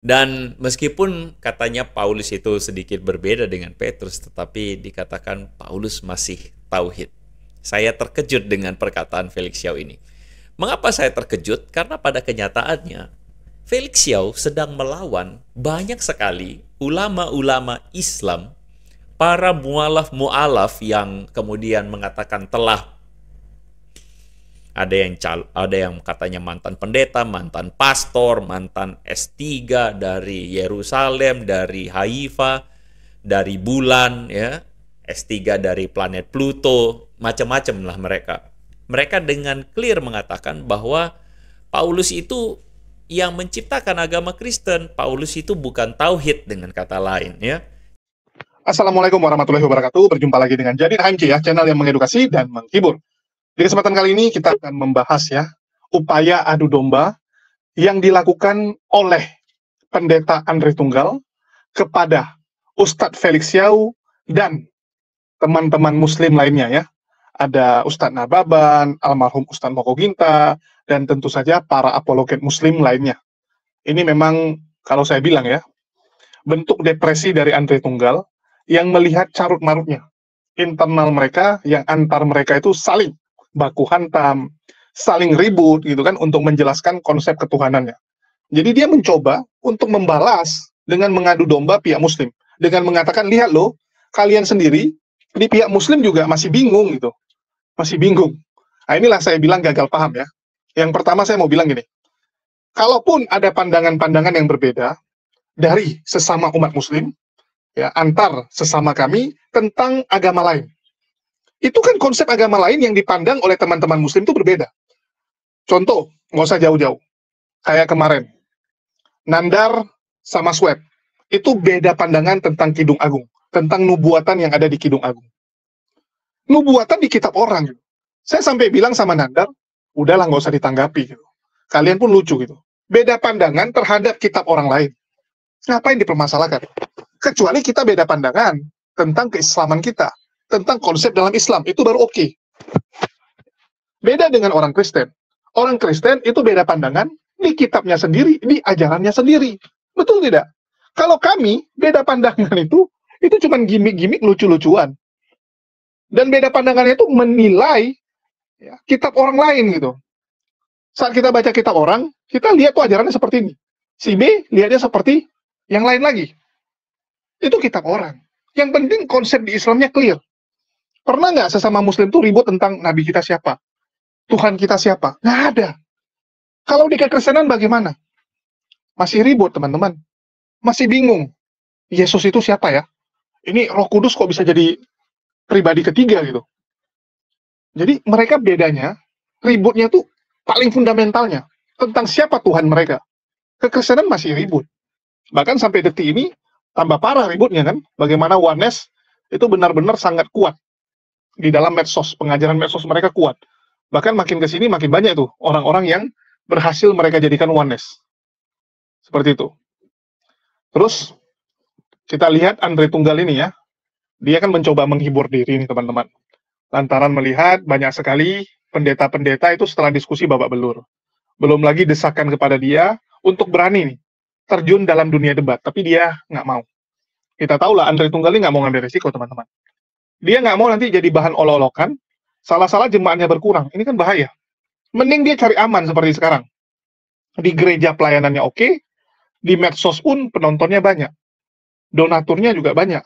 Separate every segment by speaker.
Speaker 1: Dan meskipun katanya Paulus itu sedikit berbeda dengan Petrus, tetapi dikatakan Paulus masih tauhid. Saya terkejut dengan perkataan Felix Xiao ini. Mengapa saya terkejut? Karena pada kenyataannya Felix Xiao sedang melawan banyak sekali ulama-ulama Islam, para mualaf-mualaf yang kemudian mengatakan telah ada yang katanya mantan pendeta, mantan pastor, mantan S3 dari Yerusalem, dari Haifa, dari bulan, ya, S3 dari planet Pluto, macam-macam lah mereka. Mereka dengan clear mengatakan bahwa Paulus itu yang menciptakan agama Kristen. Paulus itu bukan tauhid dengan kata lain, ya.
Speaker 2: Assalamualaikum warahmatullahi wabarakatuh. Berjumpa lagi dengan Jadid HMC ya, channel yang mengedukasi dan menghibur. Di kesempatan kali ini kita akan membahas ya, upaya adu domba yang dilakukan oleh Pendeta Andre Tunggal kepada Ustadz Felix Xiao dan teman-teman muslim lainnya ya. Ada Ustadz Nababan, almarhum Ustadz Moko Ginta, dan tentu saja para apologet muslim lainnya. Ini memang kalau saya bilang ya, bentuk depresi dari Andre Tunggal yang melihat carut-marutnya internal mereka, yang antar mereka itu saling baku hantam, saling ribut gitu kan untuk menjelaskan konsep ketuhanannya. Jadi dia mencoba untuk membalas dengan mengadu domba pihak muslim, dengan mengatakan, lihat loh, kalian sendiri di pihak muslim juga masih bingung gitu, masih bingung. Nah, inilah saya bilang gagal paham ya. Yang pertama saya mau bilang gini, kalaupun ada pandangan-pandangan yang berbeda dari sesama umat muslim, ya, antar sesama kami tentang agama lain. Itu kan konsep agama lain yang dipandang oleh teman-teman muslim itu berbeda. Contoh, nggak usah jauh-jauh. Kayak kemarin, Nandar sama Swab. Itu beda pandangan tentang Kidung Agung. Tentang nubuatan yang ada di Kidung Agung. Nubuatan di kitab orang. Gitu. Saya sampai bilang sama Nandar, udahlah nggak usah ditanggapi. Gitu. Kalian pun lucu gitu. Beda pandangan terhadap kitab orang lain. Ngapain dipermasalahkan? Kecuali kita beda pandangan tentang keislaman kita, tentang konsep dalam Islam, itu baru oke. Beda dengan orang Kristen. Orang Kristen itu beda pandangan di kitabnya sendiri, di ajarannya sendiri. Betul tidak? Kalau kami, beda pandangan itu cuma gimmick-gimmick lucu-lucuan. Dan beda pandangannya itu menilai ya, kitab orang lain gitu. Saat kita baca kitab orang, kita lihat tuh ajarannya seperti ini. Si B lihatnya seperti yang lain lagi. Itu kitab orang. Yang penting konsep di Islamnya clear. Pernah nggak sesama muslim tuh ribut tentang nabi kita siapa? Tuhan kita siapa? Nggak ada. Kalau di kekristenan bagaimana? Masih ribut, teman-teman. Masih bingung. Yesus itu siapa ya? Ini Roh Kudus kok bisa jadi pribadi ketiga gitu. Jadi mereka bedanya, ributnya tuh paling fundamentalnya. Tentang siapa Tuhan mereka. Kekristenan masih ribut. Bahkan sampai detik ini, tambah parah ributnya kan, bagaimana oneness itu benar-benar sangat kuat di dalam medsos, pengajaran medsos mereka kuat. Bahkan makin ke sini makin banyak tuh orang-orang yang berhasil mereka jadikan oneness. Seperti itu. Terus kita lihat Andre Tunggal ini ya, dia kan mencoba menghibur diri nih teman-teman. Lantaran melihat banyak sekali pendeta-pendeta itu setelah diskusi babak belur. Belum lagi desakan kepada dia untuk berani nih terjun dalam dunia debat, tapi dia nggak mau. Kita tahu lah Andre Tunggal ini nggak mau ngambil risiko, teman-teman. Dia nggak mau nanti jadi bahan olok-olokan, salah-salah jemaatnya berkurang. Ini kan bahaya. Mending dia cari aman seperti sekarang. Di gereja pelayanannya oke, di medsos pun penontonnya banyak. Donaturnya juga banyak.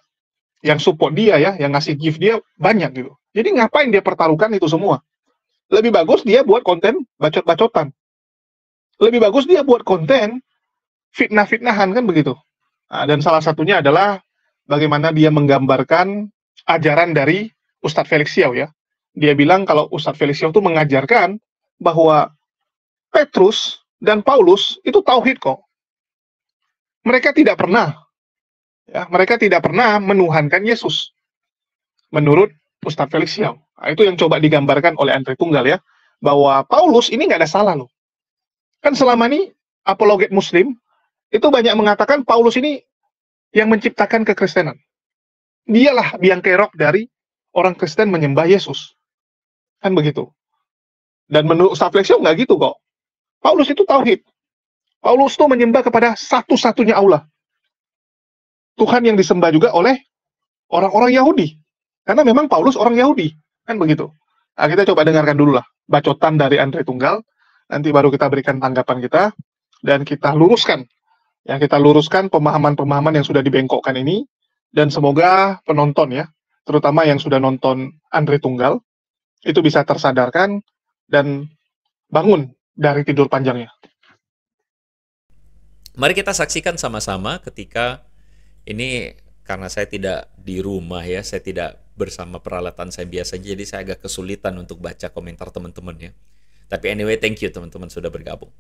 Speaker 2: Yang support dia ya, yang ngasih gift dia banyak gitu. Jadi ngapain dia pertaruhkan itu semua? Lebih bagus dia buat konten bacot-bacotan. Lebih bagus dia buat konten fitnah-fitnahan kan begitu. Nah, dan salah satunya adalah bagaimana dia menggambarkan ajaran dari Ustadz Felix Xiao ya. Dia bilang kalau Ustadz Felix Xiao itu mengajarkan bahwa Petrus dan Paulus itu tauhid kok. Mereka tidak pernah menuhankan Yesus. Menurut Ustadz Felix Xiao. Nah, itu yang coba digambarkan oleh Andre Tunggal ya. Bahwa Paulus ini nggak ada salah loh. Kan selama ini apologet muslim itu banyak mengatakan Paulus ini yang menciptakan kekristenan. Dialah biang kerok dari orang Kristen menyembah Yesus. Kan begitu. Dan menurut Ustadz Felix Xiao nggak gitu kok. Paulus itu tauhid. Paulus tuh menyembah kepada satu-satunya Allah. Tuhan yang disembah juga oleh orang-orang Yahudi. Karena memang Paulus orang Yahudi. Kan begitu. Nah, kita coba dengarkan dulu lah bacotan dari Andre Tunggal. Nanti baru kita berikan tanggapan kita. Dan kita luruskan. Ya, kita luruskan pemahaman-pemahaman yang sudah dibengkokkan ini. Dan semoga penonton ya, terutama yang sudah nonton Andre Tunggal, itu bisa tersadarkan dan bangun dari tidur panjangnya.
Speaker 1: Mari kita saksikan sama-sama ketika ini, karena saya tidak di rumah ya, saya tidak bersama peralatan saya biasanya, jadi saya agak kesulitan untuk baca komentar teman-teman ya. Tapi anyway, thank you teman-teman sudah bergabung.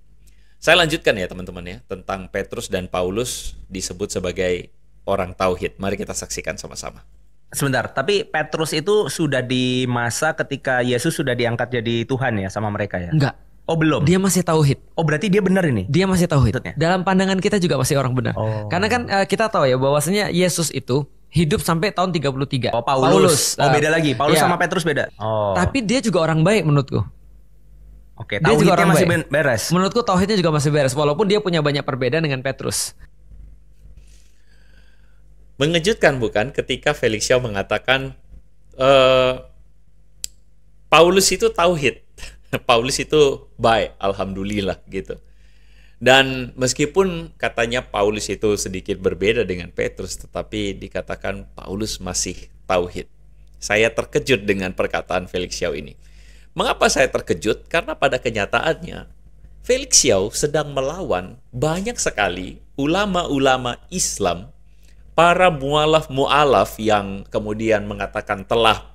Speaker 1: Saya lanjutkan ya teman-teman ya, tentang Petrus dan Paulus disebut sebagai orang tauhid. Mari kita saksikan sama-sama.
Speaker 3: Sebentar, tapi Petrus itu sudah di masa ketika Yesus sudah diangkat jadi Tuhan ya sama mereka ya?
Speaker 4: Enggak.
Speaker 3: Oh belum?
Speaker 4: Dia masih tauhid.
Speaker 3: Oh berarti dia benar ini?
Speaker 4: Dia masih tauhid.
Speaker 3: Maksudnya?
Speaker 4: Dalam pandangan kita juga masih orang benar.
Speaker 3: Oh.
Speaker 4: Karena kan kita tahu ya bahwasanya Yesus itu hidup sampai tahun 33.
Speaker 3: Oh Paulus. Oh beda lagi. Paulus
Speaker 4: ya.
Speaker 3: sama Petrus beda. Oh.
Speaker 4: Tapi dia juga orang baik menurutku.
Speaker 3: Oke,
Speaker 4: Dia juga
Speaker 3: tauhidnya
Speaker 4: orang
Speaker 3: masih
Speaker 4: baik.
Speaker 3: beres.
Speaker 4: Menurutku tauhidnya juga masih beres walaupun dia punya banyak perbedaan dengan Petrus.
Speaker 1: Mengejutkan bukan ketika Felix Xiao mengatakan Paulus itu tauhid. Paulus itu baik, alhamdulillah gitu. Dan meskipun katanya Paulus itu sedikit berbeda dengan Petrus, tetapi dikatakan Paulus masih tauhid. Saya terkejut dengan perkataan Felix Xiao ini. Mengapa saya terkejut? Karena pada kenyataannya Felix Xiao sedang melawan banyak sekali ulama-ulama Islam, para mualaf yang kemudian mengatakan telah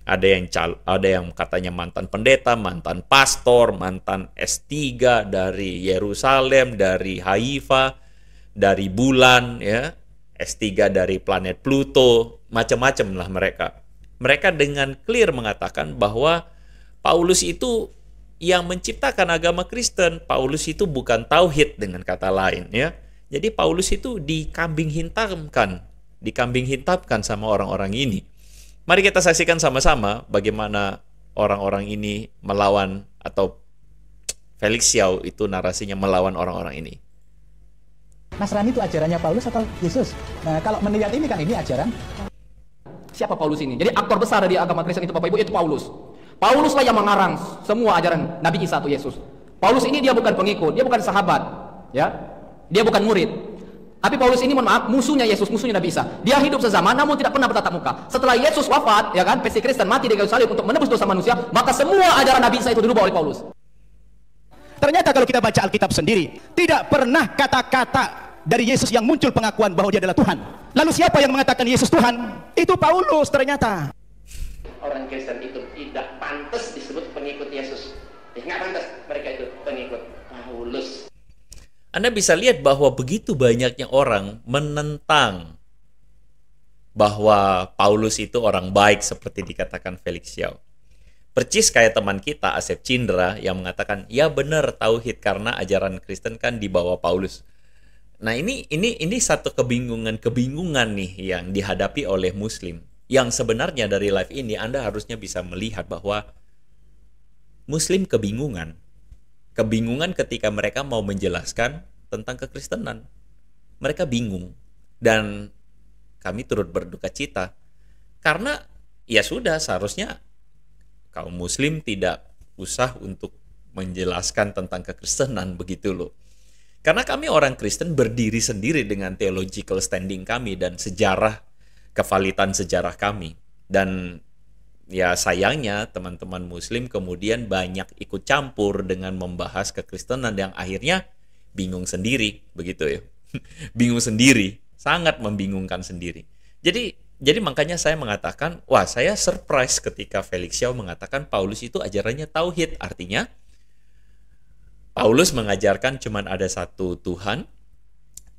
Speaker 1: ada yang katanya mantan pendeta, mantan pastor, mantan S3 dari Yerusalem, dari Haifa, dari bulan ya, S3 dari planet Pluto, macam-macam lah mereka. Mereka dengan clear mengatakan bahwa Paulus itu yang menciptakan agama Kristen. Paulus itu bukan tauhid dengan kata lain ya. Jadi Paulus itu dikambing hitamkan sama orang-orang ini. Mari kita saksikan sama-sama bagaimana orang-orang ini melawan, atau Felix Xiao itu narasinya melawan orang-orang ini.
Speaker 5: Nasrani itu ajarannya Paulus atau Yesus? Nah, kalau melihat ini kan ini ajaran.
Speaker 6: Siapa Paulus ini? Jadi aktor besar di agama Kristen itu Bapak Ibu itu Paulus. Paulus lah yang mengarang semua ajaran Nabi Isa atau Yesus. Paulus ini dia bukan pengikut, dia bukan sahabat, ya. Dia bukan murid. Tapi Paulus ini mohon maaf, musuhnya Yesus, musuhnya Nabi Isa. Dia hidup sezaman namun tidak pernah bertatap muka. Setelah Yesus wafat, ya kan, versi Kristen mati di kayu salib untuk menebus dosa manusia, maka semua ajaran Nabi Isa itu dirubah oleh Paulus.
Speaker 5: Ternyata kalau kita baca Alkitab sendiri, tidak pernah kata-kata dari Yesus yang muncul pengakuan bahwa dia adalah Tuhan. Lalu siapa yang mengatakan Yesus Tuhan? Itu Paulus ternyata.
Speaker 7: Orang Kristen itu tidak pantas disebut pengikut Yesus. Nggak pantas mereka itu pengikut Paulus.
Speaker 1: Anda bisa lihat bahwa begitu banyaknya orang menentang bahwa Paulus itu orang baik seperti dikatakan Felix Xiao. Percis kayak teman kita Asep Cindra yang mengatakan, ya benar tauhid karena ajaran Kristen kan di bawah Paulus. Nah ini satu kebingungan nih yang dihadapi oleh Muslim. Yang sebenarnya dari live ini Anda harusnya bisa melihat bahwa Muslim kebingungan ketika mereka mau menjelaskan tentang kekristenan. Mereka bingung. Dan kami turut berduka cita. Karena ya sudah, seharusnya kaum Muslim tidak usah untuk menjelaskan tentang kekristenan begitu loh. Karena kami orang Kristen berdiri sendiri dengan theological standing kami dan sejarah, kevalitan sejarah kami. Dan ya sayangnya teman-teman Muslim kemudian banyak ikut campur dengan membahas kekristenan yang akhirnya bingung sendiri, begitu ya. Bingung sendiri, sangat membingungkan sendiri. Jadi makanya saya mengatakan, wah saya surprise ketika Felix Xiao mengatakan Paulus itu ajarannya tauhid. Artinya Paulus mengajarkan cuman ada satu Tuhan,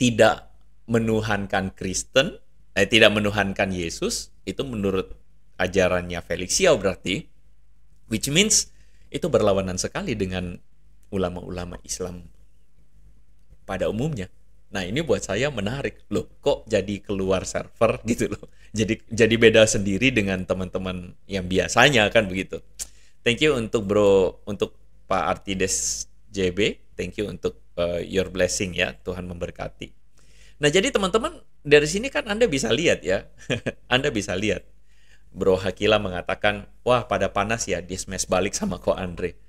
Speaker 1: tidak menuhankan Kristen, tidak menuhankan Yesus. Itu menurut ajarannya Felix Xiao berarti, which means itu berlawanan sekali dengan ulama-ulama Islam pada umumnya. Nah ini buat saya menarik loh, kok jadi keluar server gitu loh, jadi beda sendiri dengan teman-teman yang biasanya kan begitu. Thank you untuk Pak Artides JB, Thank you untuk your blessing ya. Tuhan memberkati. Nah, jadi teman-teman, dari sini kan Anda bisa lihat ya. Anda bisa lihat. Bro Hakila mengatakan, wah pada panas ya, di smash balik sama Ko Andre.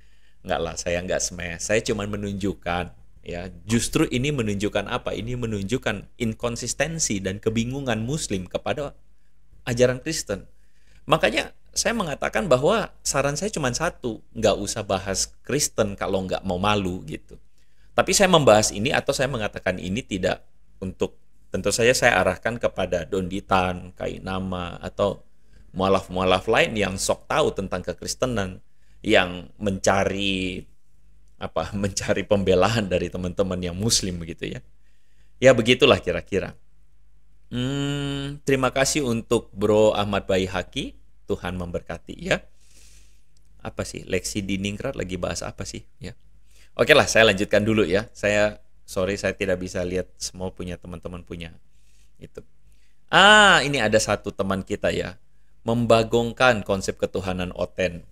Speaker 1: Enggak lah, saya enggak smash. Saya cuma menunjukkan. Ya, justru ini menunjukkan apa? Ini menunjukkan inkonsistensi dan kebingungan Muslim kepada ajaran Kristen. Makanya saya mengatakan bahwa saran saya cuma satu, nggak usah bahas Kristen kalau nggak mau malu gitu. Tapi saya membahas ini atau saya mengatakan ini tidak untuk, tentu saja saya arahkan kepada Donditan, Kainama, atau mualaf-mualaf lain yang sok tahu tentang kekristenan, yang mencari pembelaan dari teman-teman yang Muslim begitu ya. Ya begitulah kira-kira. Terima kasih untuk Bro Ahmad Baihaki. Tuhan memberkati ya. Apa sih? Leksi di Ningrat lagi bahas apa sih? Ya. Oke lah, saya lanjutkan dulu ya. Saya tidak bisa lihat semua punya teman-teman punya itu. Ini ada satu teman kita ya. Membagongkan konsep ketuhanan Oten.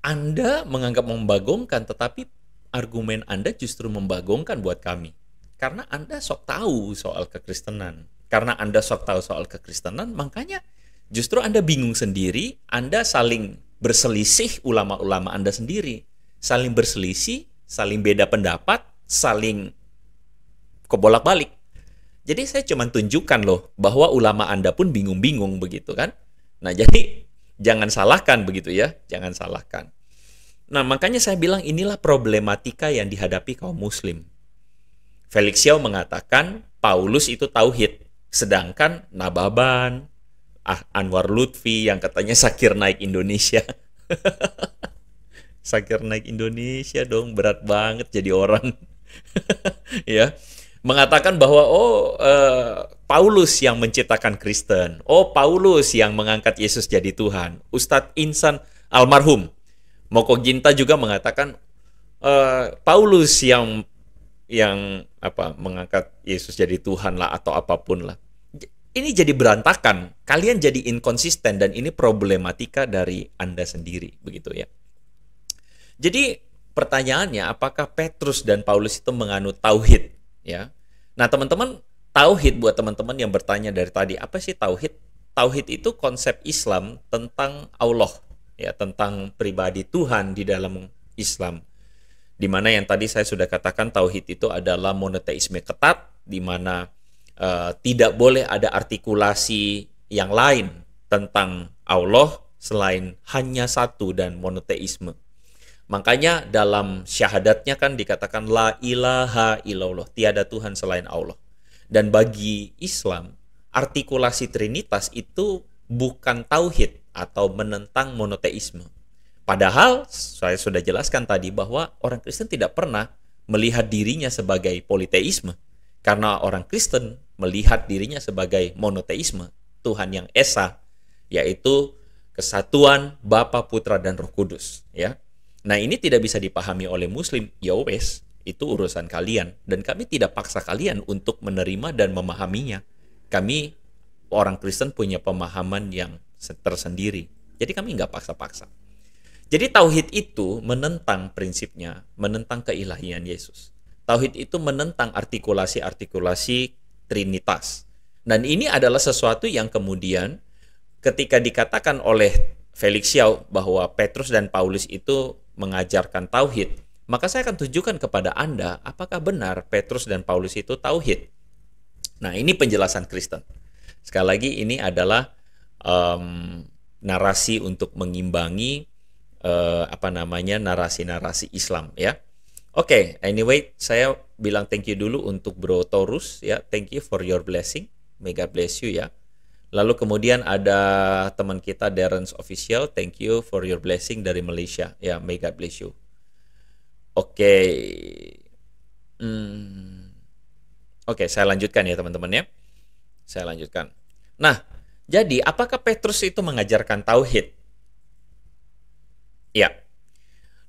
Speaker 1: Anda menganggap membagongkan, tetapi argumen Anda justru membagongkan buat kami. Karena Anda sok tahu soal kekristenan. Karena Anda sok tahu soal kekristenan, makanya justru Anda bingung sendiri, Anda saling berselisih ulama-ulama Anda sendiri. Saling berselisih, saling beda pendapat, saling kebolak-balik. Jadi saya cuma tunjukkan loh, bahwa ulama Anda pun bingung-bingung begitu kan. Nah jadi, jangan salahkan begitu ya, jangan salahkan. Nah, makanya saya bilang inilah problematika yang dihadapi kaum Muslim. Felix Xiao mengatakan Paulus itu tauhid, sedangkan Nababan, Anwar Lutfi yang katanya Sakir naik Indonesia. Sakir naik Indonesia dong, berat banget jadi orang. Ya, mengatakan bahwa Paulus yang menciptakan Kristen. Paulus yang mengangkat Yesus jadi Tuhan. Ustadz Insan almarhum Moko Ginta juga mengatakan Paulus yang mengangkat Yesus jadi Tuhan lah atau apapun lah. Ini jadi berantakan. Kalian jadi inkonsisten dan ini problematika dari Anda sendiri begitu ya. Jadi pertanyaannya, apakah Petrus dan Paulus itu menganut tauhid ya? Nah, teman-teman, tauhid buat teman-teman yang bertanya dari tadi, apa sih tauhid? Tauhid itu konsep Islam tentang Allah. Ya, tentang pribadi Tuhan di dalam Islam. Di mana yang tadi saya sudah katakan tauhid itu adalah monoteisme ketat, di mana tidak boleh ada artikulasi yang lain tentang Allah selain hanya satu dan monoteisme. Makanya dalam syahadatnya kan dikatakan la ilaha illallah, tiada Tuhan selain Allah. Dan bagi Islam, artikulasi Trinitas itu bukan tauhid atau menentang monoteisme. Padahal saya sudah jelaskan tadi bahwa orang Kristen tidak pernah melihat dirinya sebagai politeisme. Karena orang Kristen melihat dirinya sebagai monoteisme, Tuhan yang esa, yaitu kesatuan Bapa, Putra, dan Roh Kudus. Ya. Nah, ini tidak bisa dipahami oleh Muslim. Ya wes, itu urusan kalian. Dan kami tidak paksa kalian untuk menerima dan memahaminya. Kami, orang Kristen, punya pemahaman yang tersendiri. Jadi kami nggak paksa-paksa. Jadi tauhid itu menentang prinsipnya, menentang keilahian Yesus. Tauhid itu menentang artikulasi-artikulasi Trinitas. Dan ini adalah sesuatu yang kemudian ketika dikatakan oleh Felix Xiao bahwa Petrus dan Paulus itu mengajarkan tauhid, maka saya akan tunjukkan kepada Anda apakah benar Petrus dan Paulus itu tauhid. Nah, ini penjelasan Kristen. Sekali lagi ini adalah narasi untuk mengimbangi narasi-narasi Islam ya. Oke, anyway, saya bilang thank you dulu untuk Bro Torus ya. Thank you for your blessing. May God bless you ya. Lalu kemudian ada teman kita Darren's Official, thank you for your blessing dari Malaysia ya. May God bless you. Oke. Oke, saya lanjutkan ya teman-teman ya. Saya lanjutkan. Nah, jadi apakah Petrus itu mengajarkan tauhid? Ya.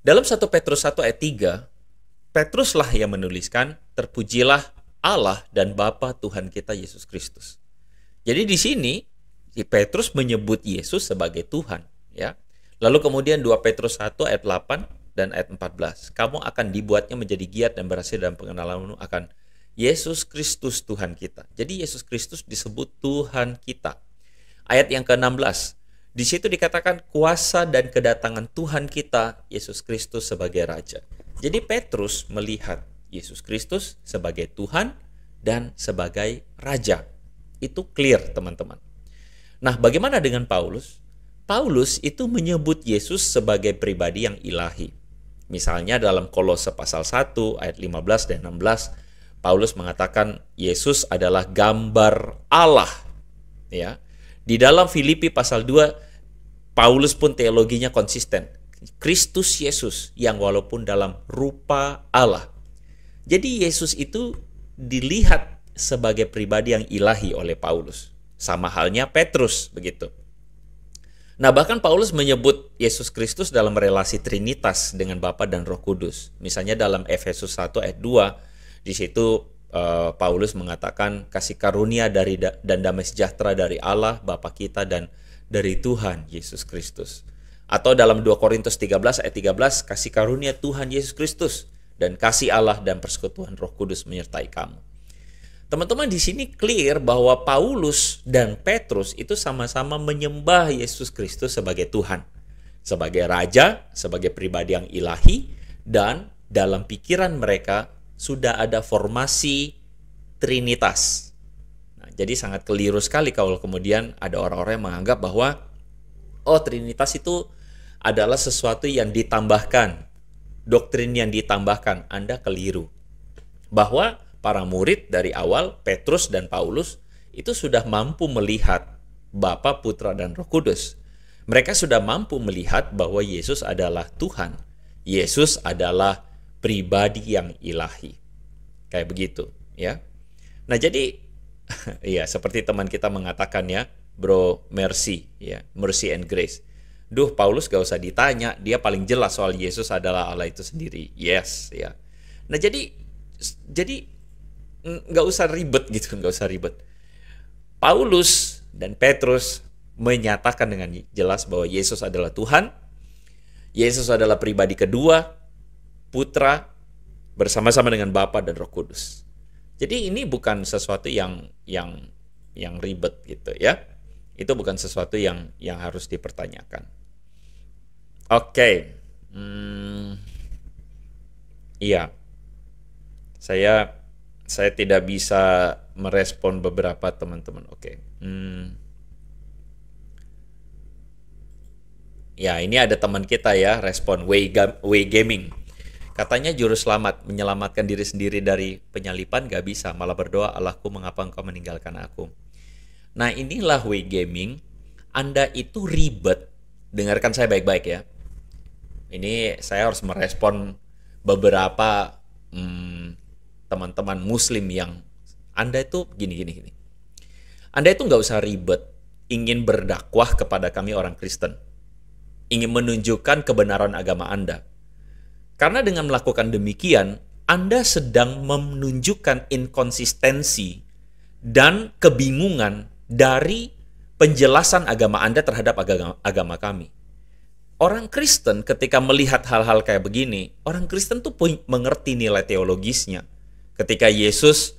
Speaker 1: Dalam 1 Petrus 1 ayat 3, Petruslah yang menuliskan, terpujilah Allah dan Bapa Tuhan kita Yesus Kristus. Jadi di sini Petrus menyebut Yesus sebagai Tuhan, ya. Lalu kemudian 2 Petrus 1 ayat 8 dan ayat 14. Kamu akan dibuatnya menjadi giat dan berhasil dalam pengenalanmu akan Yesus Kristus Tuhan kita. Jadi Yesus Kristus disebut Tuhan kita. Ayat yang ke-16. Di situ dikatakan kuasa dan kedatangan Tuhan kita, Yesus Kristus sebagai Raja. Jadi Petrus melihat Yesus Kristus sebagai Tuhan dan sebagai Raja. Itu clear, teman-teman. Nah, bagaimana dengan Paulus? Paulus itu menyebut Yesus sebagai pribadi yang ilahi. Misalnya dalam Kolose pasal 1 ayat 15 dan 16, Paulus mengatakan Yesus adalah gambar Allah. Ya. Di dalam Filipi pasal 2, Paulus pun teologinya konsisten. Kristus Yesus yang walaupun dalam rupa Allah. Jadi Yesus itu dilihat sebagai pribadi yang ilahi oleh Paulus. Sama halnya Petrus, begitu. Nah, bahkan Paulus menyebut Yesus Kristus dalam relasi Trinitas dengan Bapa dan Roh Kudus. Misalnya dalam Efesus 1 ayat 2, di situ Paulus mengatakan kasih karunia dan damai sejahtera dari Allah, Bapa kita dan dari Tuhan Yesus Kristus. Atau dalam 2 Korintus 13 ayat 13, kasih karunia Tuhan Yesus Kristus dan kasih Allah dan persekutuan Roh Kudus menyertai kamu. Teman-teman, di sini clear bahwa Paulus dan Petrus itu sama-sama menyembah Yesus Kristus sebagai Tuhan, sebagai Raja, sebagai pribadi yang ilahi, dan dalam pikiran mereka sudah ada formasi Trinitas. Jadi sangat keliru sekali kalau kemudian ada orang-orang yang menganggap bahwa Trinitas itu adalah sesuatu yang ditambahkan, doktrin yang ditambahkan. Anda keliru. Bahwa para murid dari awal, Petrus dan Paulus, itu sudah mampu melihat Bapa, Putra, dan Roh Kudus. Mereka sudah mampu melihat bahwa Yesus adalah Tuhan. Yesus adalah pribadi yang ilahi. Kayak begitu, ya. Nah, jadi iya, seperti teman kita mengatakan ya, bro, mercy, ya, mercy and grace. Duh, Paulus gak usah ditanya, dia paling jelas soal Yesus adalah Allah itu sendiri. Yes, ya. Nah, jadi gak usah ribet gitu, gak usah ribet. Paulus dan Petrus menyatakan dengan jelas bahwa Yesus adalah Tuhan, Yesus adalah pribadi kedua, Putra, bersama-sama dengan Bapa dan Roh Kudus. Jadi ini bukan sesuatu yang ribet gitu ya. Itu bukan sesuatu yang harus dipertanyakan. Oke. Iya. Saya tidak bisa merespon beberapa teman-teman. Oke. Ya, ini ada teman kita ya, respon Way Gaming. Katanya juru selamat, menyelamatkan diri sendiri dari penyalipan gak bisa, malah berdoa, Allahku mengapa engkau meninggalkan aku. Nah, inilah Way Gaming. Anda itu ribet. Dengarkan saya baik-baik ya. Ini saya harus merespon beberapa teman-teman muslim yang Anda itu gini. Anda itu gak usah ribet ingin berdakwah kepada kami orang Kristen. Ingin menunjukkan kebenaran agama Anda. Karena dengan melakukan demikian, Anda sedang menunjukkan inkonsistensi dan kebingungan dari penjelasan agama Anda terhadap agama kami. Orang Kristen ketika melihat hal-hal kayak begini, orang Kristen tuh mengerti nilai teologisnya. Ketika Yesus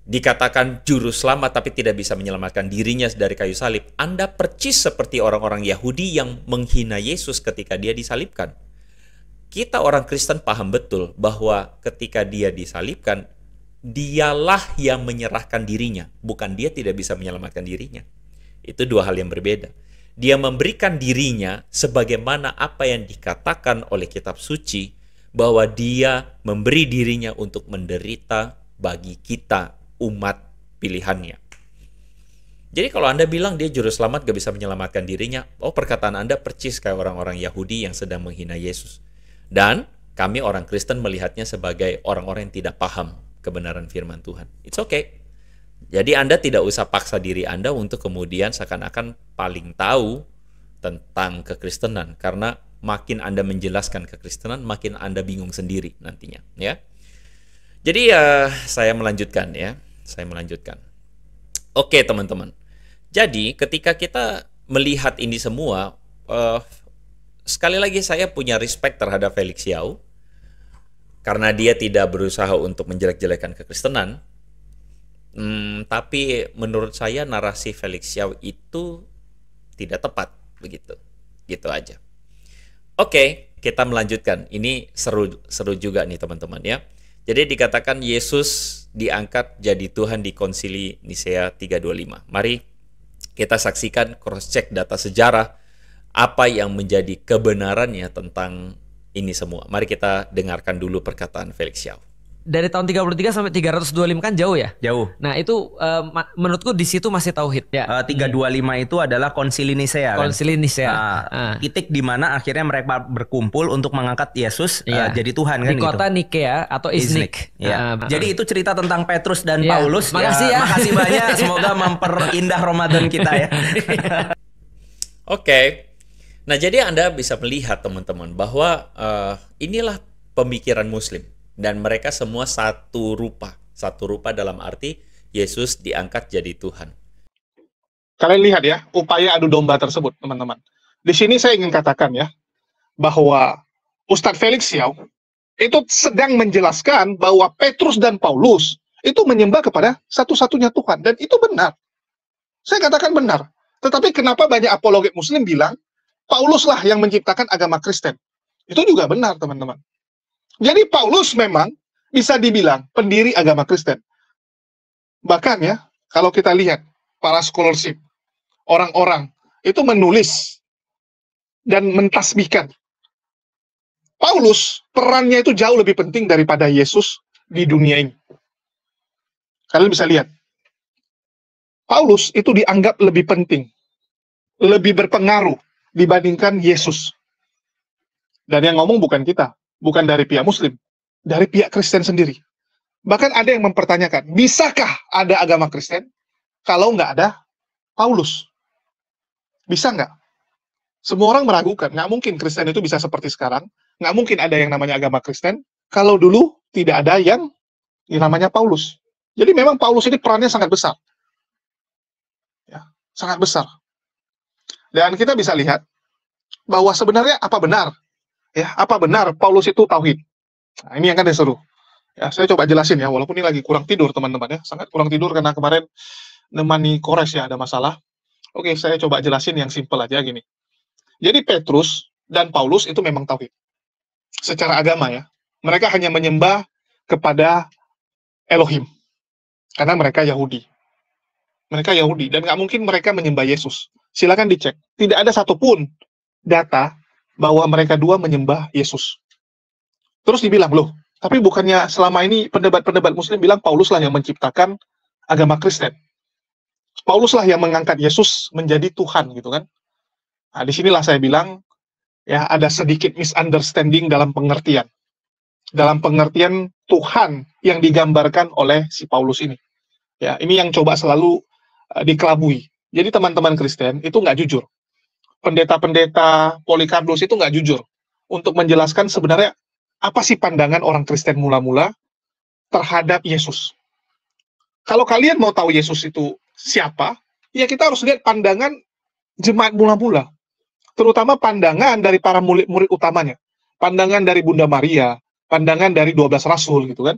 Speaker 1: dikatakan juru selamat tapi tidak bisa menyelamatkan dirinya dari kayu salib, Anda percis seperti orang-orang Yahudi yang menghina Yesus ketika dia disalibkan. Kita orang Kristen paham betul bahwa ketika dia disalibkan, dialah yang menyerahkan dirinya, bukan dia tidak bisa menyelamatkan dirinya. Itu dua hal yang berbeda. Dia memberikan dirinya sebagaimana apa yang dikatakan oleh kitab suci, bahwa dia memberi dirinya untuk menderita bagi kita, umat pilihannya. Jadi kalau Anda bilang dia juru selamat gak bisa menyelamatkan dirinya, perkataan Anda percis kayak orang-orang Yahudi yang sedang menghina Yesus. Dan kami orang Kristen melihatnya sebagai orang-orang yang tidak paham kebenaran firman Tuhan. It's okay. Jadi Anda tidak usah paksa diri Anda untuk kemudian seakan-akan paling tahu tentang kekristenan. Karena makin Anda menjelaskan kekristenan, makin Anda bingung sendiri nantinya. Ya. Jadi saya melanjutkan ya. Oke teman-teman. Jadi ketika kita melihat ini semua, sekali lagi saya punya respect terhadap Felix Yao karena dia tidak berusaha untuk menjelek-jelekan kekristenan. Tapi menurut saya narasi Felix Yao itu tidak tepat begitu. Gitu aja. Oke, kita melanjutkan. Ini seru juga nih teman-teman ya. Jadi dikatakan Yesus diangkat jadi Tuhan di Konsili Nisea 325. Mari kita saksikan cross-check data sejarah apa yang menjadi kebenarannya tentang ini semua. Mari kita dengarkan dulu perkataan Felix Yao.
Speaker 4: Dari tahun 33 sampai 325 kan jauh ya?
Speaker 3: Jauh.
Speaker 4: Nah itu menurutku di situ masih tauhid ya.
Speaker 3: 325 itu adalah Konsili Nisea kan?
Speaker 4: Konsili Nisea.
Speaker 3: Titik di mana akhirnya mereka berkumpul untuk mengangkat Yesus jadi Tuhan kan
Speaker 4: di
Speaker 3: gitu.
Speaker 4: kota Nikea atau Iznik.
Speaker 3: Jadi itu cerita tentang Petrus dan
Speaker 4: Ya,
Speaker 3: Paulus.
Speaker 4: makasih ya.
Speaker 3: Makasih banyak. Semoga memperindah Ramadan kita ya.
Speaker 1: Oke. Nah, jadi Anda bisa melihat teman-teman bahwa inilah pemikiran Muslim dan mereka semua satu rupa. Satu rupa dalam arti Yesus diangkat jadi Tuhan.
Speaker 2: Kalian lihat ya, upaya adu domba tersebut, teman-teman. Di sini saya ingin katakan ya, bahwa Ustadz Felix Yao itu sedang menjelaskan bahwa Petrus dan Paulus itu menyembah kepada satu-satunya Tuhan. Dan itu benar. Saya katakan benar. Tetapi kenapa banyak apologet Muslim bilang, Pauluslah yang menciptakan agama Kristen. Itu juga benar, teman-teman. Jadi Paulus memang bisa dibilang pendiri agama Kristen. Bahkan ya, kalau kita lihat para scholarship, orang-orang itu menulis dan mentasbihkan. Paulus, perannya itu jauh lebih penting daripada Yesus di dunia ini. Kalian bisa lihat. Paulus itu dianggap lebih penting, lebih berpengaruh dibandingkan Yesus. Dan yang ngomong bukan kita, bukan dari pihak Muslim, dari pihak Kristen sendiri. Bahkan ada yang mempertanyakan, bisakah ada agama Kristen kalau nggak ada Paulus? Bisa nggak? Semua orang meragukan, nggak mungkin Kristen itu bisa seperti sekarang, nggak mungkin ada yang namanya agama Kristen, kalau dulu tidak ada yang namanya Paulus. Jadi memang Paulus ini perannya sangat besar. Ya, sangat besar. Dan kita bisa lihat bahwa sebenarnya apa benar? Ya, apa benar Paulus itu tauhid? Nah, ini yang kan yang seru. Ya, saya coba jelasin ya, walaupun ini lagi kurang tidur teman-teman ya, sangat kurang tidur karena kemarin nemani kores ya ada masalah. Oke, saya coba jelasin yang simpel aja gini. Jadi Petrus dan Paulus itu memang tauhid. Secara agama ya, mereka hanya menyembah kepada Elohim. Karena mereka Yahudi. Mereka Yahudi dan nggak mungkin mereka menyembah Yesus. Silakan dicek. Tidak ada satupun data bahwa mereka dua menyembah Yesus. Terus dibilang, loh, tapi bukannya selama ini pendebat-pendebat Muslim bilang Pauluslah yang menciptakan agama Kristen. Pauluslah yang mengangkat Yesus menjadi Tuhan, gitu kan. Nah, disinilah saya bilang, ya ada sedikit misunderstanding dalam pengertian. Dalam pengertian Tuhan yang digambarkan oleh si Paulus ini. Ya, ini yang coba selalu dikelabui. Jadi teman-teman Kristen itu nggak jujur. Pendeta-pendeta Polikarpus itu nggak jujur untuk menjelaskan sebenarnya apa sih pandangan orang Kristen mula-mula terhadap Yesus. Kalau kalian mau tahu Yesus itu siapa, ya kita harus lihat pandangan jemaat mula-mula. Terutama pandangan dari para murid-murid utamanya. Pandangan dari Bunda Maria, pandangan dari 12 Rasul gitu kan.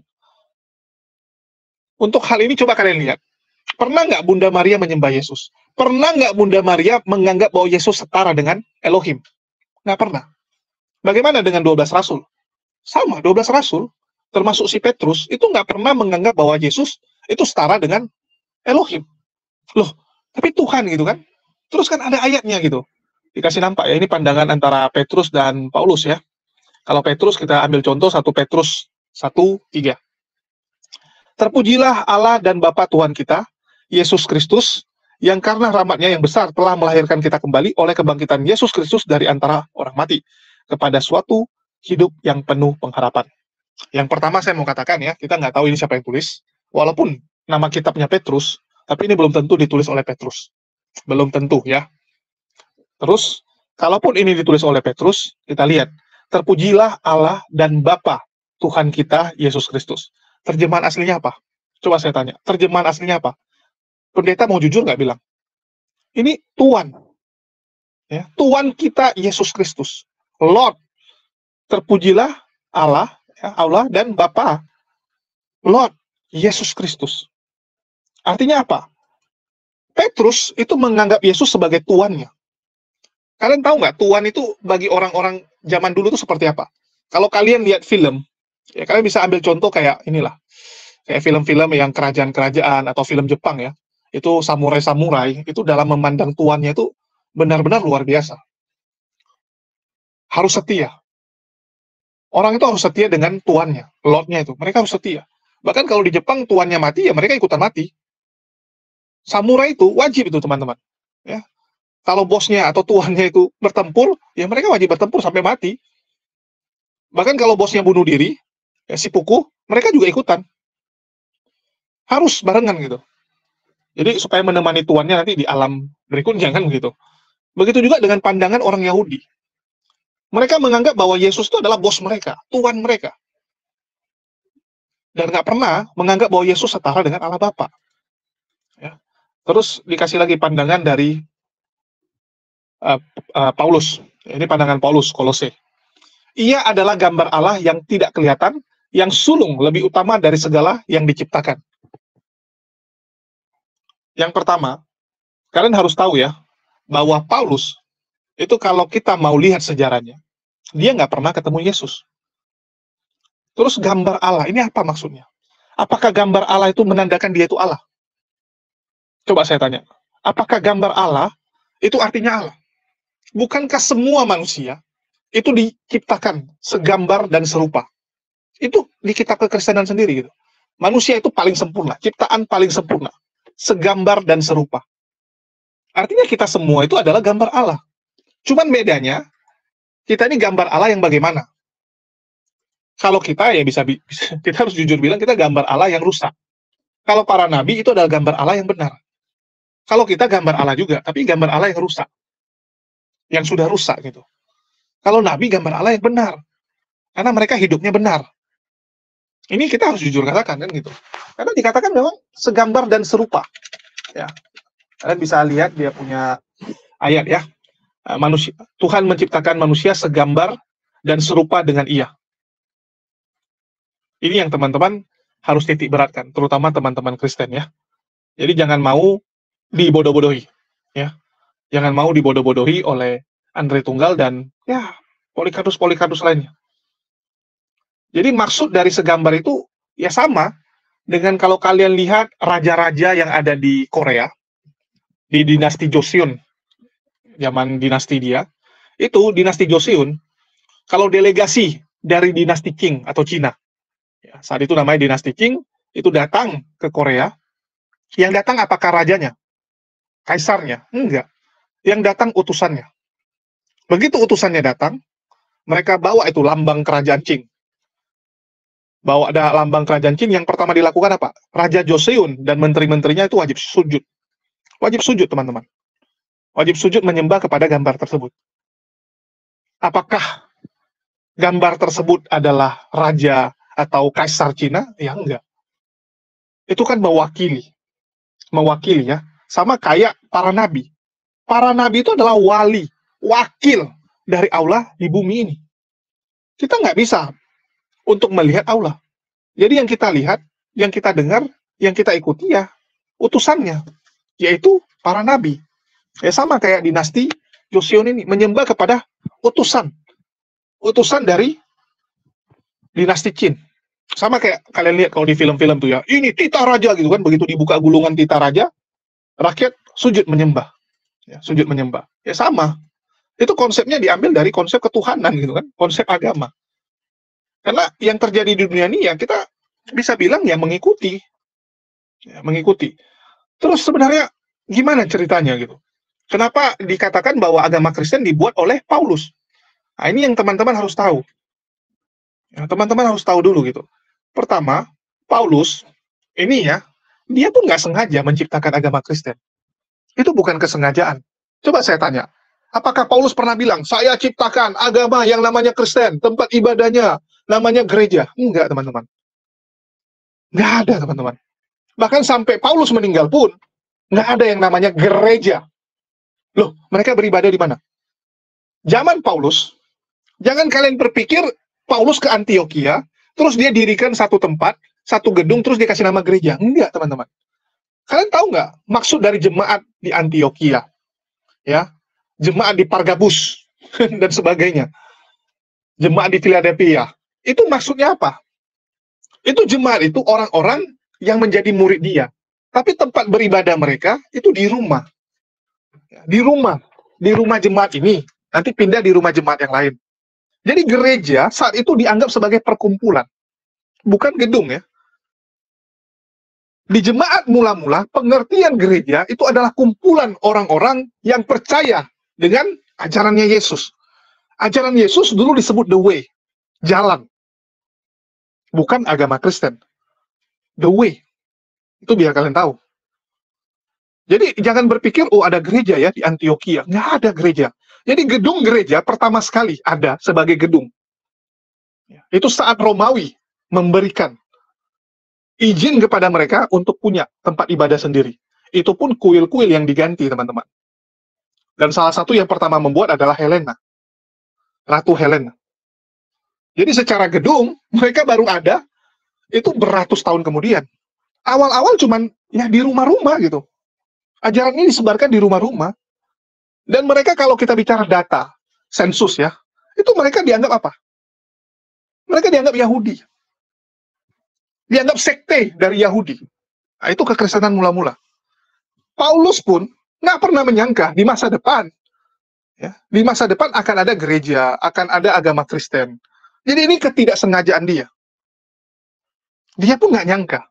Speaker 2: Untuk hal ini coba kalian lihat. Pernah nggak Bunda Maria menyembah Yesus? Pernah nggak Bunda Maria menganggap bahwa Yesus setara dengan Elohim? Nggak pernah. Bagaimana dengan 12 Rasul? Sama, 12 Rasul, termasuk si Petrus, itu nggak pernah menganggap bahwa Yesus itu setara dengan Elohim. Loh, tapi Tuhan gitu kan? Terus kan ada ayatnya gitu. Dikasih nampak ya, ini pandangan antara Petrus dan Paulus ya. Kalau Petrus kita ambil contoh 1 Petrus 1:3. Terpujilah Allah dan Bapa Tuhan kita, Yesus Kristus, yang karena rahmat-Nya yang besar telah melahirkan kita kembali oleh kebangkitan Yesus Kristus dari antara orang mati, kepada suatu hidup yang penuh pengharapan. Yang pertama saya mau katakan ya, kita nggak tahu ini siapa yang tulis, walaupun nama kitabnya Petrus, tapi ini belum tentu ditulis oleh Petrus. Belum tentu ya. Terus, kalaupun ini ditulis oleh Petrus, kita lihat, terpujilah Allah dan Bapa Tuhan kita, Yesus Kristus. Terjemahan aslinya apa? Coba saya tanya, terjemahan aslinya apa? Pendeta mau jujur nggak bilang? Ini Tuhan. Ya, Tuhan kita, Yesus Kristus. Lord, terpujilah Allah, ya, Allah dan Bapa. Lord, Yesus Kristus. Artinya apa? Petrus itu menganggap Yesus sebagai tuannya. Kalian tahu nggak, tuan itu bagi orang-orang zaman dulu itu seperti apa? Kalau kalian lihat film, ya kalian bisa ambil contoh kayak inilah. Kayak film-film yang kerajaan-kerajaan atau film Jepang ya. Itu samurai-samurai, itu dalam memandang tuannya itu benar-benar luar biasa. Harus setia. Orang itu harus setia dengan tuannya, lordnya itu. Mereka harus setia. Bahkan kalau di Jepang tuannya mati, ya mereka ikutan mati. Samurai itu wajib itu teman-teman. Ya. Kalau bosnya atau tuannya itu bertempur, ya mereka wajib bertempur sampai mati. Bahkan kalau bosnya bunuh diri, ya, seppuku, mereka juga ikutan. Harus barengan gitu. Jadi supaya menemani tuannya nanti di alam berikutnya kan begitu. Begitu juga dengan pandangan orang Yahudi. Mereka menganggap bahwa Yesus itu adalah bos mereka, tuan mereka. Dan nggak pernah menganggap bahwa Yesus setara dengan Allah Bapa. Ya. Terus dikasih lagi pandangan dari Paulus. Ini pandangan Paulus, Kolose. Ia adalah gambar Allah yang tidak kelihatan, yang sulung lebih utama dari segala yang diciptakan. Yang pertama, kalian harus tahu ya, bahwa Paulus, itu kalau kita mau lihat sejarahnya, dia nggak pernah ketemu Yesus. Terus gambar Allah, ini apa maksudnya? Apakah gambar Allah itu menandakan dia itu Allah? Coba saya tanya, apakah gambar Allah itu artinya Allah? Bukankah semua manusia itu diciptakan segambar dan serupa? Itu di kitab kekristenan sendiri gitu. Manusia itu paling sempurna, ciptaan paling sempurna, segambar dan serupa. Artinya kita semua itu adalah gambar Allah. Cuman bedanya, kita ini gambar Allah yang bagaimana? Kalau kita ya kita harus jujur bilang kita gambar Allah yang rusak. Kalau para nabi itu adalah gambar Allah yang benar. Kalau kita gambar Allah juga, tapi gambar Allah yang rusak. Yang sudah rusak gitu. Kalau nabi gambar Allah yang benar. Karena mereka hidupnya benar. Ini kita harus jujur katakan kan gitu. Karena dikatakan memang segambar dan serupa. Ya. Kalian bisa lihat dia punya ayat ya. Manusia, Tuhan menciptakan manusia segambar dan serupa dengan Ia. Ini yang teman-teman harus titik beratkan, terutama teman-teman Kristen ya. Jadi jangan mau dibodoh-bodohi, ya. Jangan mau dibodoh-bodohi oleh Andre Tunggal dan ya Polikarpus lainnya. Jadi maksud dari segambar itu ya sama dengan kalau kalian lihat raja-raja yang ada di Korea, di dinasti Joseon, zaman dinasti dia, itu dinasti Joseon, kalau delegasi dari dinasti Qing atau Cina, ya, saat itu namanya dinasti Qing, itu datang ke Korea, yang datang apakah rajanya? Kaisarnya? Enggak. Yang datang utusannya. Begitu utusannya datang, mereka bawa itu lambang kerajaan Qing. Bawa ada lambang kerajaan Qing, yang pertama dilakukan apa? Raja Joseon dan menteri-menterinya itu wajib sujud. Wajib sujud, teman-teman. Wajib sujud menyembah kepada gambar tersebut. Apakah gambar tersebut adalah raja atau kaisar Cina? Ya enggak. Itu kan mewakili ya. Sama kayak para nabi. Para nabi itu adalah wali, wakil dari Allah di bumi ini. Kita nggak bisa untuk melihat Allah. Jadi yang kita lihat, yang kita dengar, yang kita ikuti ya utusannya, yaitu para nabi. Ya sama kayak dinasti Joseon ini, menyembah kepada utusan dari dinasti Qin. Sama kayak kalian lihat kalau di film-film tuh ya, ini tita raja gitu kan, begitu dibuka gulungan tita raja, rakyat sujud menyembah. Ya, sujud menyembah. Ya sama. Itu konsepnya diambil dari konsep ketuhanan gitu kan, konsep agama. Karena yang terjadi di dunia ini ya kita bisa bilang ya mengikuti. Ya, mengikuti. Terus sebenarnya gimana ceritanya gitu? Kenapa dikatakan bahwa agama Kristen dibuat oleh Paulus? Nah, ini yang teman-teman harus tahu. Ya, teman-teman harus tahu dulu gitu. Pertama, Paulus ini ya, dia tuh nggak sengaja menciptakan agama Kristen. Itu bukan kesengajaan. Coba saya tanya, apakah Paulus pernah bilang, saya ciptakan agama yang namanya Kristen, tempat ibadahnya namanya gereja? Enggak, teman-teman. Nggak ada, teman-teman. Bahkan sampai Paulus meninggal pun, nggak ada yang namanya gereja. Loh, mereka beribadah di mana? Zaman Paulus, Jangan kalian berpikir Paulus ke Antioquia, terus dia dirikan satu tempat, satu gedung, terus dikasih nama gereja. Enggak, teman-teman. Kalian tahu nggak maksud dari jemaat di Antioquia? Ya, jemaat di Pargabus dan sebagainya. Jemaat di Philadelphia. Itu maksudnya apa? Itu jemaat itu orang-orang yang menjadi murid dia. Tapi tempat beribadah mereka itu di rumah. Di rumah jemaat ini. Nanti pindah di rumah jemaat yang lain. Jadi gereja saat itu dianggap sebagai perkumpulan. Bukan gedung ya. Di jemaat mula-mula, pengertian gereja itu adalah kumpulan orang-orang yang percaya dengan ajarannya Yesus. Ajaran Yesus dulu disebut the way, jalan. Bukan agama Kristen. The way. Itu biar kalian tahu. Jadi jangan berpikir, oh ada gereja ya di Antioquia. Nggak ada gereja. Jadi gedung gereja pertama sekali ada sebagai gedung. Itu saat Romawi memberikan izin kepada mereka untuk punya tempat ibadah sendiri. Itu pun kuil-kuil yang diganti, teman-teman. Dan salah satu yang pertama membuat adalah Helena. Ratu Helena. Jadi secara gedung, mereka baru ada, itu beratus tahun kemudian. Awal-awal cuman ya di rumah-rumah gitu. Ajaran ini disebarkan di rumah-rumah. Dan mereka kalau kita bicara data, sensus ya, itu mereka dianggap apa? Mereka dianggap Yahudi. Dianggap sekte dari Yahudi. Nah, itu kekristenan mula-mula. Paulus pun nggak pernah menyangka di masa depan, ya, di masa depan akan ada gereja, akan ada agama Kristen. Jadi ini ketidaksengajaan dia. Dia pun nggak nyangka.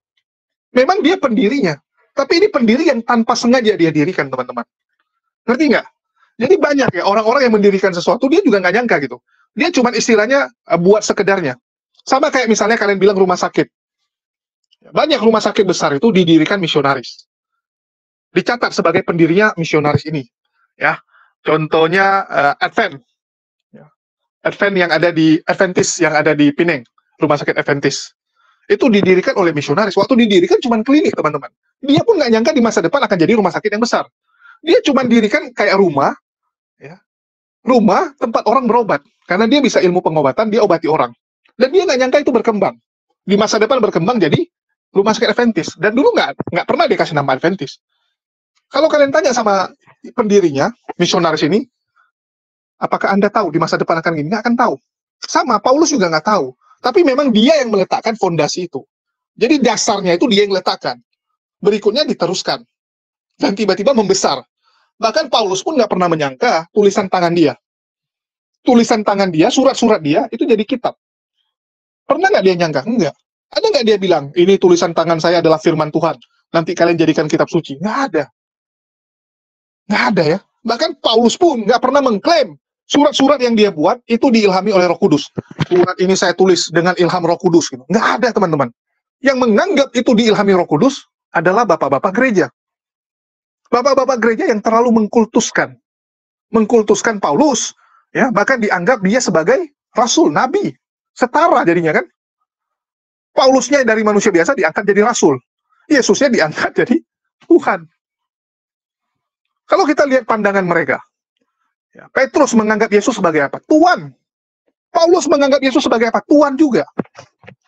Speaker 2: Memang dia pendirinya, tapi ini pendiri yang tanpa sengaja dia dirikan, teman-teman. Ngerti nggak? Jadi banyak ya orang-orang yang mendirikan sesuatu, dia juga nggak nyangka gitu. Dia cuma istilahnya buat sekedarnya. Sama kayak misalnya kalian bilang rumah sakit. Banyak rumah sakit besar itu didirikan misionaris. Dicatat sebagai pendirinya misionaris ini. Ya, contohnya Advent. Advent yang ada di Adventist yang ada di Pineng, rumah sakit Adventist. Itu didirikan oleh misionaris. Waktu didirikan cuma klinik, teman-teman. Dia pun nggak nyangka di masa depan akan jadi rumah sakit yang besar. Dia cuma dirikan kayak rumah, ya, rumah tempat orang berobat. Karena dia bisa ilmu pengobatan, dia obati orang. Dan dia nggak nyangka itu berkembang. Di masa depan berkembang jadi rumah sakit Adventist. Dan dulu nggak pernah dikasih nama Adventist. Kalau kalian tanya sama pendirinya, misionaris ini, apakah Anda tahu di masa depan akan gini? Nggak akan tahu. Sama, Paulus juga nggak tahu. Tapi memang dia yang meletakkan fondasi itu. Jadi dasarnya itu dia yang letakkan. Berikutnya diteruskan. Dan tiba-tiba membesar. Bahkan Paulus pun nggak pernah menyangka tulisan tangan dia. Tulisan tangan dia, surat-surat dia, itu jadi kitab. Pernah nggak dia nyangka? Enggak. Ada nggak dia bilang, ini tulisan tangan saya adalah firman Tuhan. Nanti kalian jadikan kitab suci. Nggak ada. Nggak ada ya. Bahkan Paulus pun nggak pernah mengklaim surat-surat yang dia buat itu diilhami oleh Roh Kudus. Surat ini saya tulis dengan ilham Roh Kudus. Gitu. Nggak ada, teman-teman. Yang menganggap itu diilhami Roh Kudus adalah bapak-bapak gereja. Bapak-bapak gereja yang terlalu mengkultuskan Paulus, ya, bahkan dianggap dia sebagai rasul, nabi, setara jadinya kan. Paulusnya dari manusia biasa diangkat jadi rasul, Yesusnya diangkat jadi Tuhan. Kalau kita lihat pandangan mereka, ya, Petrus menganggap Yesus sebagai apa? Tuhan. Paulus menganggap Yesus sebagai apa? Tuhan juga.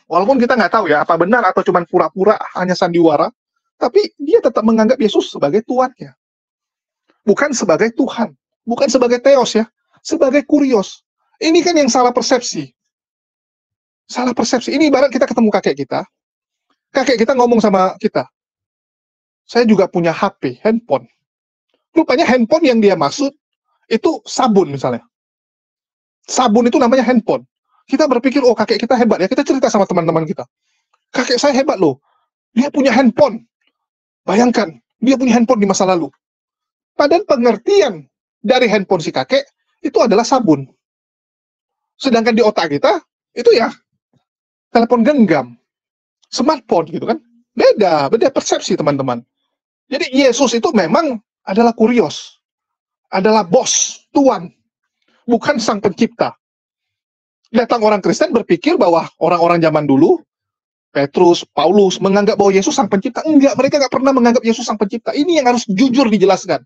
Speaker 2: Walaupun kita nggak tahu ya apa benar atau cuma pura-pura hanya sandiwara. Tapi dia tetap menganggap Yesus sebagai Tuannya. Bukan sebagai Tuhan. Bukan sebagai Theos ya. Sebagai kurios. Ini kan yang salah persepsi. Salah persepsi. Ini ibarat kita ketemu kakek kita. Kakek kita ngomong sama kita. Saya juga punya HP, handphone. Rupanya handphone yang dia maksud, itu sabun misalnya. Sabun itu namanya handphone. Kita berpikir, oh kakek kita hebat ya. Kita cerita sama teman-teman kita. Kakek saya hebat loh. Dia punya handphone. Bayangkan, dia punya handphone di masa lalu. Padahal pengertian dari handphone si kakek, itu adalah sabun. Sedangkan di otak kita, itu ya, telepon genggam. Smartphone gitu kan. Beda persepsi teman-teman. Jadi Yesus itu memang adalah kurios. Adalah bos, tuan. Bukan sang pencipta. Datang orang Kristen berpikir bahwa orang-orang zaman dulu, Petrus, Paulus, menganggap bahwa Yesus sang pencipta. Enggak, mereka nggak pernah menganggap Yesus sang pencipta. Ini yang harus jujur dijelaskan.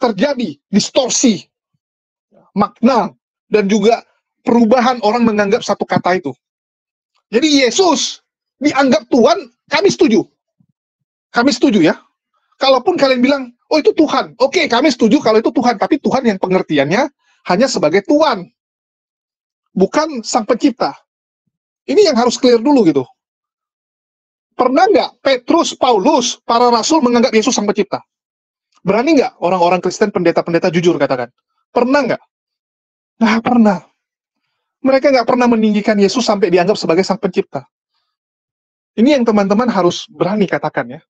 Speaker 2: Terjadi distorsi makna dan juga perubahan orang menganggap satu kata itu. Jadi Yesus dianggap Tuhan, kami setuju. Kami setuju ya. Kalaupun kalian bilang, oh itu Tuhan. Oke, kami setuju kalau itu Tuhan. Tapi Tuhan yang pengertiannya hanya sebagai Tuhan. Bukan Sang Pencipta. Ini yang harus clear dulu gitu. Pernah nggak Petrus, Paulus, para rasul menganggap Yesus Sang Pencipta? Berani nggak orang-orang Kristen, pendeta-pendeta jujur katakan? Pernah nggak? Nggak pernah. Mereka nggak pernah meninggikan Yesus sampai dianggap sebagai Sang Pencipta. Ini yang teman-teman harus berani katakan ya.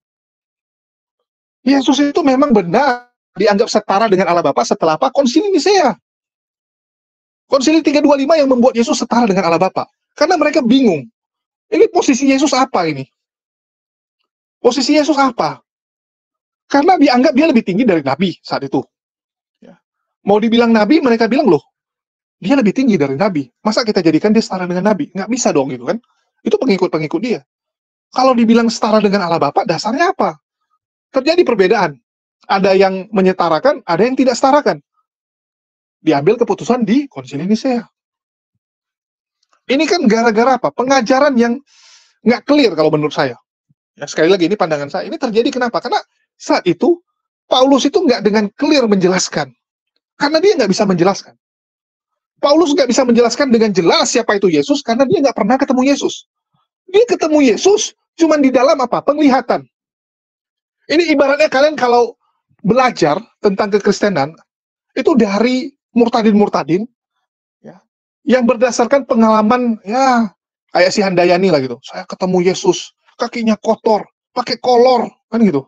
Speaker 2: Yesus itu memang benar dianggap setara dengan Allah Bapa setelah apa? Konsili Nisea. Konsili 325 yang membuat Yesus setara dengan Allah Bapa. Karena mereka bingung. Ini posisi Yesus apa ini? Posisi Yesus apa? Karena dianggap dia lebih tinggi dari Nabi saat itu. Ya. Mau dibilang Nabi, mereka bilang loh, dia lebih tinggi dari Nabi. Masa kita jadikan dia setara dengan Nabi? Nggak bisa dong gitu kan. Itu pengikut-pengikut dia. Kalau dibilang setara dengan Allah Bapa, dasarnya apa? Terjadi perbedaan. Ada yang menyetarakan, ada yang tidak setarakan. Diambil keputusan di Konsili Nisea. Ini kan gara-gara apa? Pengajaran yang nggak clear kalau menurut saya. Ya, sekali lagi, ini pandangan saya. Ini terjadi kenapa? Karena saat itu, Paulus itu nggak dengan clear menjelaskan. Karena dia nggak bisa menjelaskan. Paulus nggak bisa menjelaskan dengan jelas siapa itu Yesus, karena dia nggak pernah ketemu Yesus. Dia ketemu Yesus cuma di dalam apa? Penglihatan. Ini ibaratnya kalian kalau belajar tentang kekristenan, itu dari murtadin-murtadin, ya, yang berdasarkan pengalaman, ya, kayak si Handayani lah gitu. Saya ketemu Yesus, kakinya kotor, pakai kolor, kan gitu.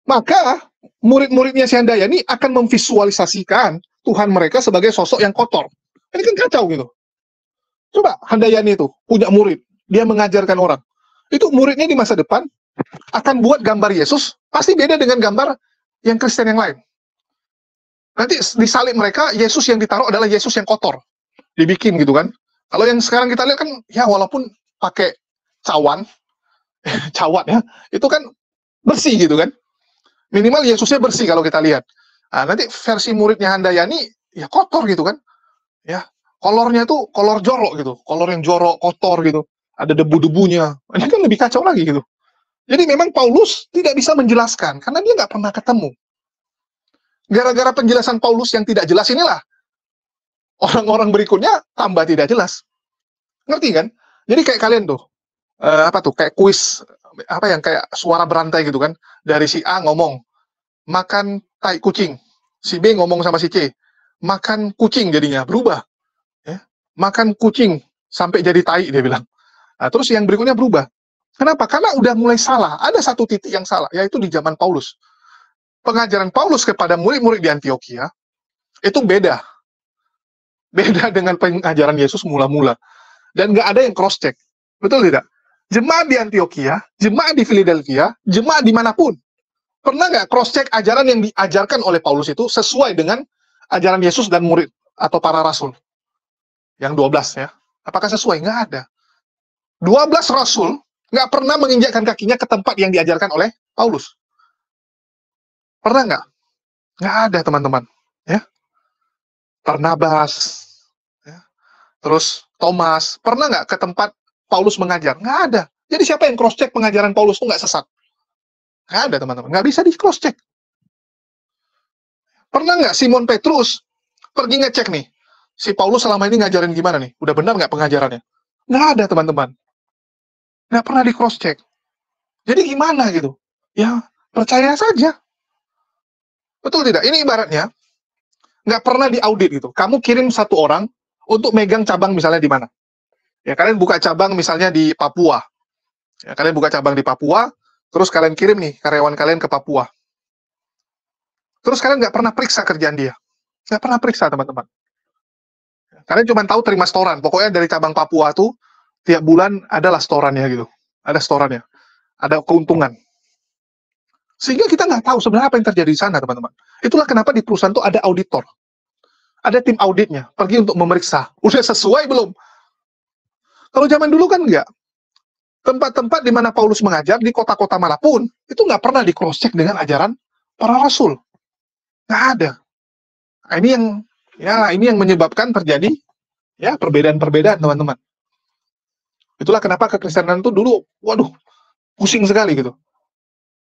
Speaker 2: Maka, murid-muridnya si Handayani akan memvisualisasikan Tuhan mereka sebagai sosok yang kotor. Ini kan kacau gitu. Coba, Handayani itu punya murid, dia mengajarkan orang. Itu muridnya di masa depan, akan buat gambar Yesus, pasti beda dengan gambar yang Kristen yang lain. Nanti disalib mereka, Yesus yang ditaruh adalah Yesus yang kotor. Dibikin gitu kan. Kalau yang sekarang kita lihat kan, ya walaupun pakai cawan, cawat ya, itu kan bersih gitu kan. Minimal Yesusnya bersih kalau kita lihat. Nah, nanti versi muridnya Handayani, ya kotor gitu kan. Ya, kolornya tuh kolor jorok gitu. Kolor yang jorok, kotor gitu. Ada debu-debunya. Ini kan lebih kacau lagi gitu. Jadi memang Paulus tidak bisa menjelaskan, karena dia nggak pernah ketemu. Gara-gara penjelasan Paulus yang tidak jelas inilah, orang-orang berikutnya tambah tidak jelas. Ngerti kan? Jadi kayak kalian tuh, kayak kuis, yang kayak suara berantai gitu kan. Dari si A ngomong, makan tai kucing. Si B ngomong sama si C, makan kucing jadinya, berubah. Ya. Makan kucing, sampai jadi tai, dia bilang. Nah, terus yang berikutnya berubah. Kenapa? Karena udah mulai salah. Ada satu titik yang salah, yaitu di zaman Paulus. Pengajaran Paulus kepada murid-murid di Antioquia itu beda. Beda dengan pengajaran Yesus mula-mula. Dan nggak ada yang cross-check. Betul tidak? Jemaat di Antioquia, jemaat di Philadelphia, jemaat dimanapun. Pernah nggak cross-check ajaran yang diajarkan oleh Paulus itu sesuai dengan ajaran Yesus dan murid atau para rasul? Yang 12 ya. Apakah sesuai? Nggak ada. 12 rasul nggak pernah menginjakkan kakinya ke tempat yang diajarkan oleh Paulus. Pernah nggak? Nggak ada, teman-teman. Ya. Barnabas, ya. Terus Thomas, pernah nggak ke tempat Paulus mengajar? Nggak ada. Jadi siapa yang cross-check pengajaran Paulus itu nggak sesat? Nggak ada, teman-teman. Nggak bisa di cross-check. Pernah nggak Simon Petrus pergi ngecek nih, si Paulus selama ini ngajarin gimana nih? Udah benar nggak pengajarannya? Nggak ada, teman-teman. Nggak pernah di cross-check. Jadi gimana gitu? Ya, percaya saja. Betul tidak? Ini ibaratnya nggak pernah diaudit gitu. Kamu kirim satu orang untuk megang cabang misalnya di mana? Ya, kalian buka cabang misalnya di Papua. Ya, kalian buka cabang di Papua, terus kalian kirim nih karyawan kalian ke Papua. Terus kalian nggak pernah periksa kerjaan dia. Nggak pernah periksa, teman-teman. Kalian cuma tahu terima setoran. Pokoknya dari cabang Papua tuh, tiap bulan adalah setorannya gitu. Ada setorannya. Ada keuntungan. Sehingga kita nggak tahu sebenarnya apa yang terjadi di sana, teman-teman. Itulah kenapa di perusahaan itu ada auditor. Ada tim auditnya, pergi untuk memeriksa. Udah sesuai belum? Kalau zaman dulu kan enggak. Tempat-tempat di mana Paulus mengajar, di kota-kota manapun, itu nggak pernah di cross-check dengan ajaran para rasul. Nggak ada. Nah, ini yang menyebabkan terjadi Ya, perbedaan-perbedaan teman-teman. Itulah kenapa kekristenan itu dulu, waduh, pusing sekali gitu.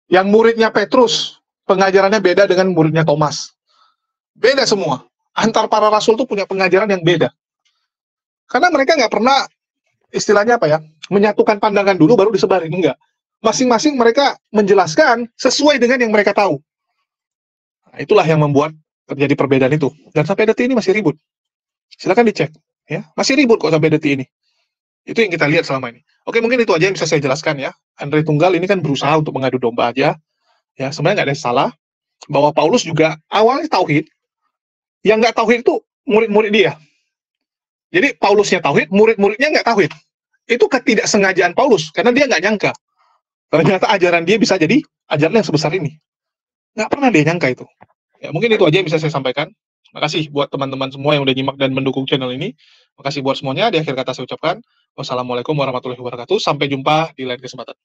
Speaker 2: Yang muridnya Petrus, pengajarannya beda dengan muridnya Thomas. Beda semua. Antar para rasul tuh punya pengajaran yang beda. Karena mereka nggak pernah, istilahnya apa ya, menyatukan pandangan dulu baru disebarin. Enggak. Masing-masing mereka menjelaskan sesuai dengan yang mereka tahu. Nah, itulah yang membuat terjadi perbedaan itu. Dan sampai detik ini masih ribut. Silakan dicek. Ya, masih ribut kok sampai detik ini. Itu yang kita lihat selama ini. Oke, mungkin itu aja yang bisa saya jelaskan ya. Andre Tunggal ini kan berusaha untuk mengadu domba aja. Ya, sebenarnya nggak ada yang salah. Bahwa Paulus juga awalnya tauhid. Yang nggak tauhid itu murid-murid dia. Jadi Paulusnya tauhid, murid-muridnya nggak tauhid. Itu ketidaksengajaan Paulus, karena dia nggak nyangka. Ternyata ajaran dia bisa jadi ajaran yang sebesar ini. Nggak pernah dia nyangka itu. Ya, mungkin itu aja yang bisa saya sampaikan. Terima kasih buat teman-teman semua yang udah nyimak dan mendukung channel ini. Terima kasih buat semuanya. Di akhir kata saya ucapkan, wassalamualaikum warahmatullahi wabarakatuh. Sampai jumpa di lain kesempatan.